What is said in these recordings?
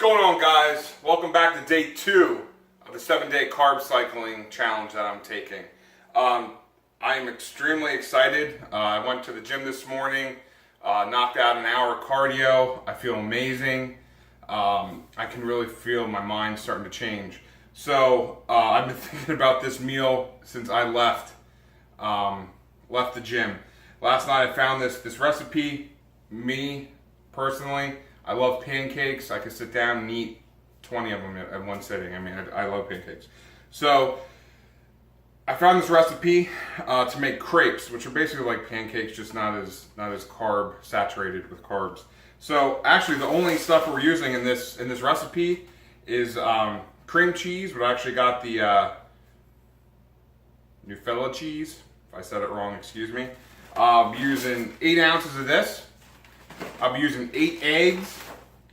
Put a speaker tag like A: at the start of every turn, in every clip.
A: going on, guys? Welcome back to day 2 of the 7-day carb cycling challenge that I'm taking. I'm extremely excited. I went to the gym this morning, knocked out an hour of cardio. I feel amazing. I can really feel my mind starting to change. So I've been thinking about this meal since I left the gym. Last night I found this recipe. Me personally, I love pancakes. I could sit down and eat 20 of them at one sitting. I mean, I love pancakes. So I found this recipe to make crepes, which are basically like pancakes, just not as carb saturated with carbs. So actually, the only stuff we're using in this recipe is cream cheese. But I actually got the Nutella cheese. If I said it wrong, excuse me. I'll be using 8 ounces of this. I'll be using 8 eggs,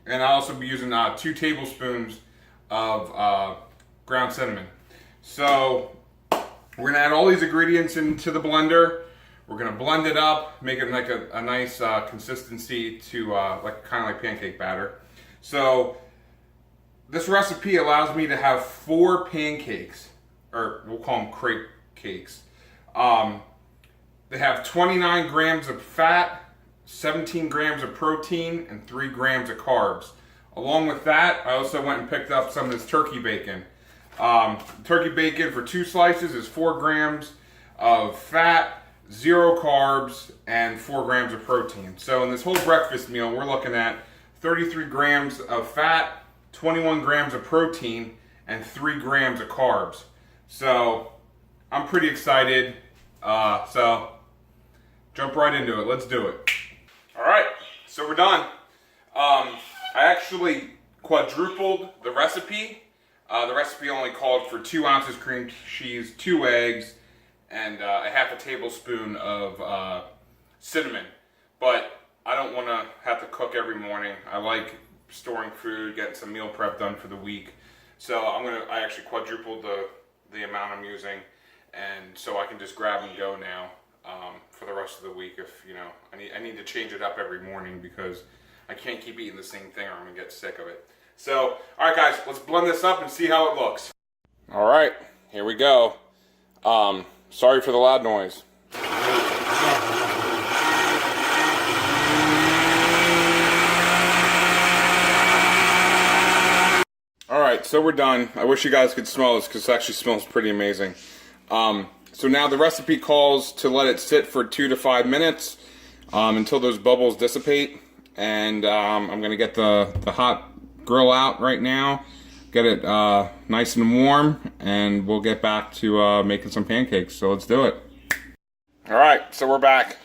A: and I'll also be using 2 tablespoons of ground cinnamon. So we're gonna add all these ingredients into the blender. We're gonna blend it up, make it like a nice consistency to kind of like pancake batter. So this recipe allows me to have 4 pancakes, or we'll call them crepe cakes. They have 29 grams of fat, 17 grams of protein, and 3 grams of carbs. Along with that, I also went and picked up some of this turkey bacon. Turkey bacon for 2 slices is 4 grams of fat, 0 carbs, and 4 grams of protein. So in this whole breakfast meal, we're looking at 33 grams of fat, 21 grams of protein, and 3 grams of carbs. So I'm pretty excited. So jump right into it. Let's do it. All right, so we're done. I actually quadrupled the recipe. The recipe only called for 2 ounces cream cheese, 2 eggs, and a half a tablespoon of cinnamon. But I don't want to have to cook every morning. I like storing food, getting some meal prep done for the week. So I actually quadrupled the amount I'm using, and so I can just grab and go now. For the rest of the week, if I need to change it up every morning because I can't keep eating the same thing or I'm gonna get sick of it. So, all right, guys, let's blend this up and see how it looks. All right, here we go. Sorry for the loud noise. All right, so we're done. I wish you guys could smell this because it actually smells pretty amazing. So now the recipe calls to let it sit for 2 to 5 minutes until those bubbles dissipate. And I'm going to get the hot grill out right now, get it nice and warm, and we'll get back to making some pancakes. So let's do it. All right, so we're back.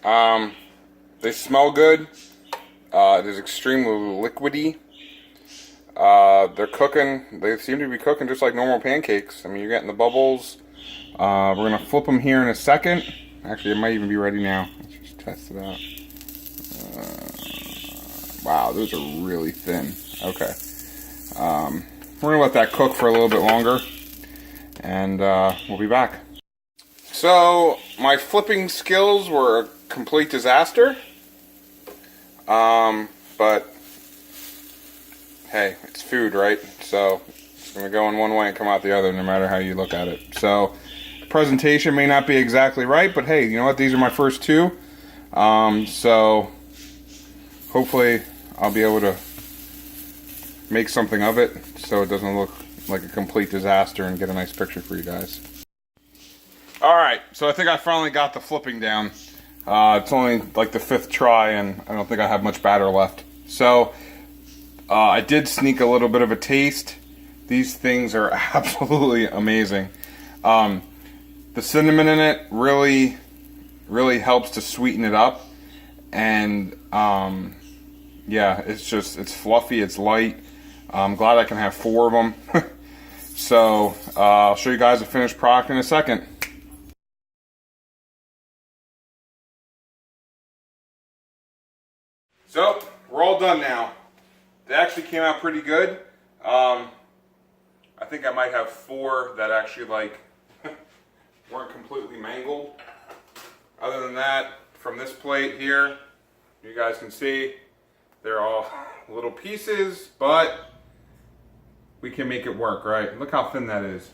A: They smell good. It is extremely liquidy. They're cooking. They seem to be cooking just like normal pancakes. I mean, you're getting the bubbles. We're going to flip them here in a second. Actually, it might even be ready now. Let's just test it out. Wow, those are really thin. Okay. We're going to let that cook for a little bit longer. And we'll be back. So, my flipping skills were a complete disaster. But hey, it's food, right? So it's going to go in one way and come out the other no matter how you look at it. So presentation may not be exactly right, but hey, you know what? These are my first 2. So hopefully I'll be able to make something of it so it doesn't look like a complete disaster and get a nice picture for you guys. Alright, so I think I finally got the flipping down. It's only like the 5th try and I don't think I have much batter left. So I did sneak a little bit of a taste. These things are absolutely amazing. The cinnamon in it really helps to sweeten it up. And yeah, it's fluffy, it's light. I'm glad I can have 4 of them. So I'll show you guys the finished product in a second. So we're all done now. They actually came out pretty good. I think I might have 4 that actually weren't completely mangled. Other than that, from this plate here, you guys can see They're all little pieces, but we can make it work, right? Look how thin that is.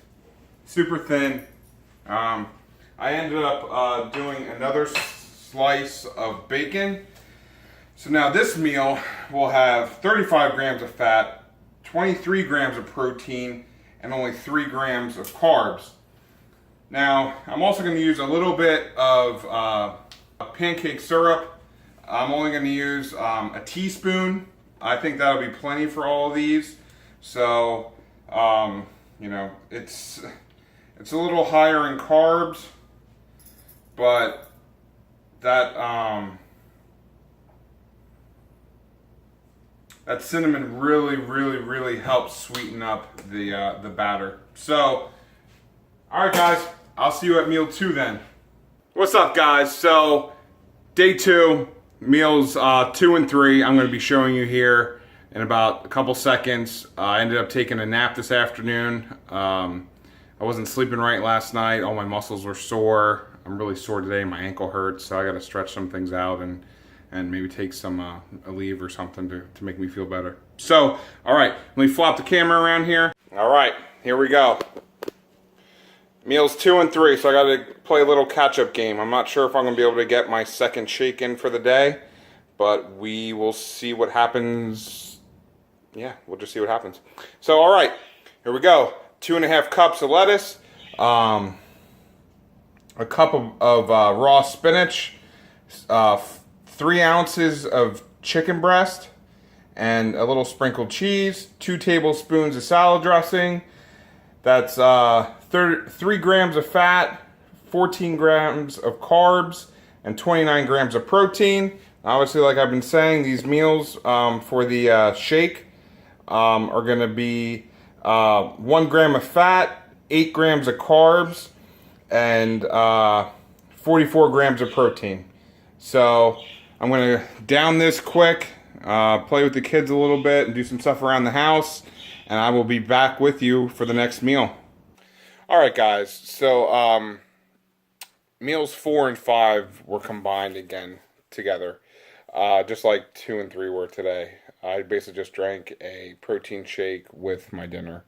A: Super thin. I ended up doing another slice of bacon. So now this meal will have 35 grams of fat, 23 grams of protein, and only 3 grams of carbs. Now, I'm also going to use a little bit of pancake syrup. I'm only going to use a teaspoon. I think that'll be plenty for all of these. So, you know, it's a little higher in carbs, but that that cinnamon really helps sweeten up the batter. So, all right, guys, I'll see you at meal 2 then. What's up, guys? So, day 2, meals 2 and 3. I'm going to be showing you here in about a couple seconds. I ended up taking a nap this afternoon. I wasn't sleeping right last night. All my muscles were sore. I'm really sore today. My ankle hurts, so I got to stretch some things out and maybe take some Aleve or something to make me feel better. So, all right, let me flop the camera around here. All right, here we go. Meals 2 and 3, so I got to play a little catch-up game. I'm not sure if I'm going to be able to get my second shake in for the day, but we will see what happens. Yeah, we'll just see what happens. So, all right, here we go. 2.5 cups of lettuce, a cup of raw spinach, 3 ounces of chicken breast, and a little sprinkled cheese, 2 tablespoons of salad dressing. That's 3 grams of fat, 14 grams of carbs, and 29 grams of protein. Obviously, like I've been saying, these meals for the shake are going to be 1 gram of fat, 8 grams of carbs, and 44 grams of protein. So I'm going to down this quick, play with the kids a little bit, and do some stuff around the house, and I will be back with you for the next meal. All right, guys, so meals 4 and 5 were combined again together, just like 2 and 3 were today. I basically just drank a protein shake with my dinner.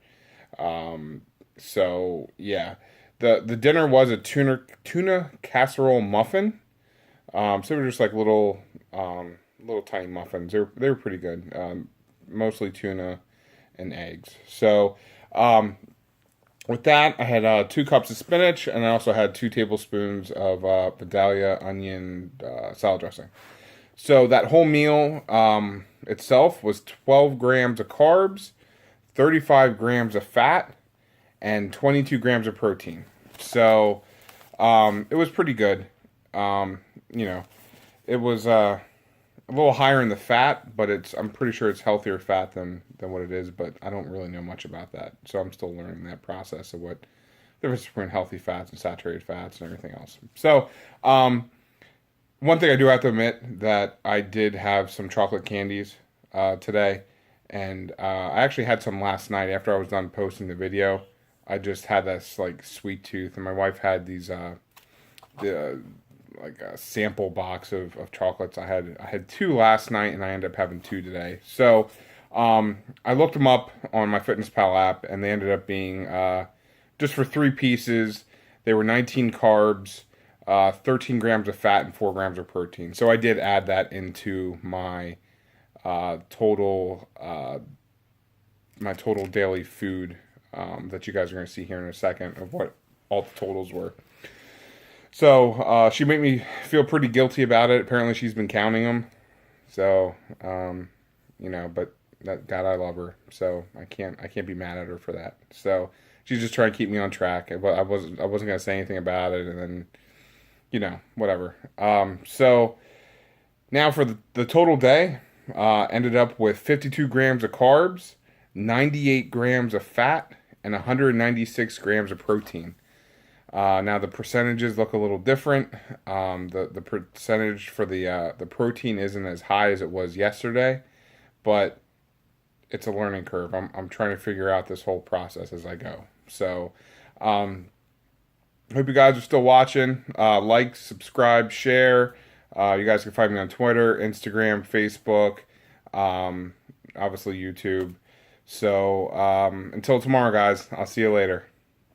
A: So yeah, the dinner was a tuna casserole muffin. So they were just like little tiny muffins. They were pretty good. Mostly tuna and eggs. So with that, I had 2 cups of spinach, and I also had 2 tablespoons of Vidalia onion salad dressing. So that whole meal itself was 12 grams of carbs, 35 grams of fat, and 22 grams of protein. So it was pretty good. You know, it was a little higher in the fat, but I'm pretty sure it's healthier fat than what it is, but I don't really know much about that. So I'm still learning that process of what the difference between healthy fats and saturated fats and everything else. So, one thing I do have to admit that I did have some chocolate candies today, and I actually had some last night after I was done posting the video. I just had this like sweet tooth, and my wife had these like a sample box of chocolates. I had 2 last night, and I ended up having 2 today. So I looked them up on my FitnessPal app, and they ended up being just for 3 pieces. They were 19 carbs, 13 grams of fat, and 4 grams of protein. So I did add that into my total daily food that you guys are going to see here in a second of what all the totals were. So she made me feel pretty guilty about it. Apparently she's been counting them. So you know, but God, I love her. So I can't be mad at her for that. So she's just trying to keep me on track. But I wasn't gonna say anything about it, and then, you know, whatever. So now for the total day, ended up with 52 grams of carbs, 98 grams of fat, and 196 grams of protein. Now the percentages look a little different. The percentage for the protein isn't as high as it was yesterday, but it's a learning curve. I'm trying to figure out this whole process as I go. So, hope you guys are still watching. Like, subscribe, share. You guys can find me on Twitter, Instagram, Facebook. obviously YouTube. So until tomorrow, guys, I'll see you later.